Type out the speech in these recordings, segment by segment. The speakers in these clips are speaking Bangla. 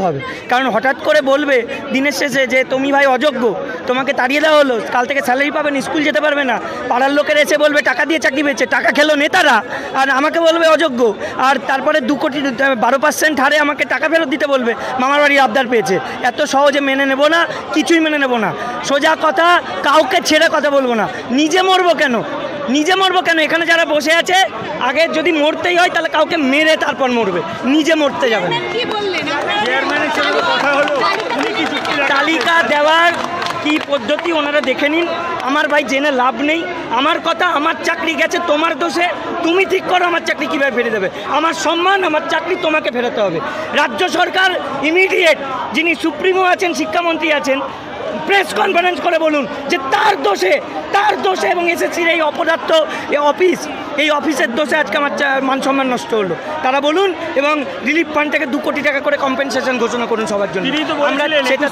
হবে, কারণ হঠাৎ করে বলবে দিনের শেষে যে তুমি ভাই অযোগ্য, তোমাকে তাড়িয়ে দেওয়া হলো, কাল থেকে স্যালারি পাবে না, স্কুল যেতে পারবে না, পাড়ার লোকের এসে বলবে টাকা দিয়ে চাকরি পেয়েছে, টাকা খেলো নেতারা, আর আমাকে বলবে অযোগ্য, আর তারপরে 2 কোটি 12% হারে আমাকে টাকা ফেরত দিতে বলবে, মামার বাড়ি আবদার পেয়েছে। এত সহজে মেনে নেব না, কিছুই মেনে নেব না। সোজা কথা, কাউকে ছেড়ে কথা বলবো না। নিজে মরবো কেন, এখানে যারা বসে আছে আগে যদি মরতেই হয় তাহলে কাউকে মেরে তারপর মরবে, নিজে মরতে যাবে না। তালিকা দেওয়ার কি পদ্ধতি ওনারা দেখে নিন, আমার ভাই জেনে লাভ নেই। আমার কথা, আমার চাকরি গেছে তোমার দোষে, তুমি ঠিক করো আমার চাকরি কীভাবে ফেরে দেবে। আমার সম্মান, আমার চাকরি তোমাকে ফেরাতে হবে। রাজ্য সরকার ইমিডিয়েট, যিনি সুপ্রিমো আছেন, শিক্ষামন্ত্রী আছেন, প্রেস কনফারেন্স করে বলুন যে তার দোষে এবং এসএসসির এই অপদার্থ এই অফিসের দোষে আজকে আমার মান সম্মান নষ্ট হলো। তারা বলুন এবং রিলিফ ফান্ড থেকে 2 কোটি টাকা করে কম্পেনসেশন ঘোষণা করুন সবার জন্য। আমরা সেটা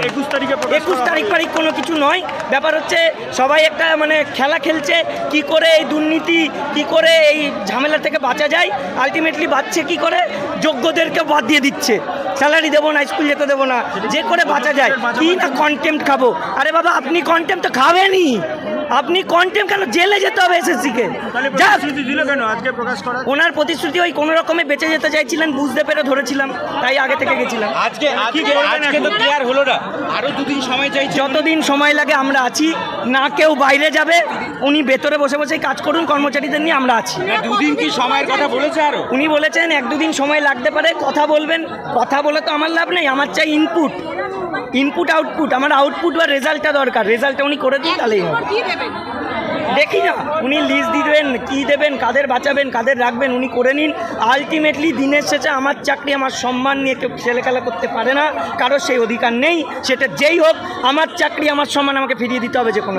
21 তারিখ কোনো কিছু নয়। ব্যাপার হচ্ছে সবাই একটা মানে খেলা খেলছে, কি করে এই দুর্নীতি, কি করে এই ঝামেলা থেকে বাঁচা যায়। আলটিমেটলি বাঁচছে কি করে, যোগ্যদেরকে বাদ দিয়ে দিচ্ছে, স্যালারি দেবো না, স্কুল যেতে দেবো না, যে করে বাঁচা যায়। কি না কন্টেম্প্ট খাবো, আরে বাবা আপনি কন্টেম্প্ট তো খাবেনই, আপনি কন্টেম্প্ট কেন, জেলে যেতে হবে এসএসসিকে। ওনার প্রতিশ্রুতি ওই কোনো রকমে বেঁচে যেতে চাইছিলেন, বুঝতে পেরে ধরেছিলাম, তাই আগে থেকে গেছিলাম। আজকে তো ক্লিয়ার হলো না, আরো 2 দিন সময় চাই। যতদিন সময় লাগে আমরা আছি, না কেউ বাইরে যাবে, উনি ভেতরে বসে বসেই কাজ করুন, কর্মচারীদের নিয়ে আমরা আছি। 2 দিন কি সময়ের কথা বলেছে আরো? উনি বলেছেন 1-2 দিন সময় লাগতে পারে, কথা বলবেন। কথা বলে তো আমার লাভ নেই, আমার চাই ইনপুট আউটপুট। আমার আউটপুট বা রেজাল্টটা দরকার, রেজাল্টটা উনি করে দিন তাহলেই হবে। দেখি না উনি লিস্ট দিবেন, কি দেবেন, কাদের বাঁচাবেন, কাদের রাখবেন, উনি করে নিন। আলটিমেটলি দিনের শেষে আমার চাকরি, আমার সম্মান নিয়ে কেউ ছেলেখেলা করতে পারে না, কারো সেই অধিকার নেই। সেটা যেই হোক, আমার চাকরি, আমার সম্মান আমাকে ফিরিয়ে দিতে হবে যে কোনো।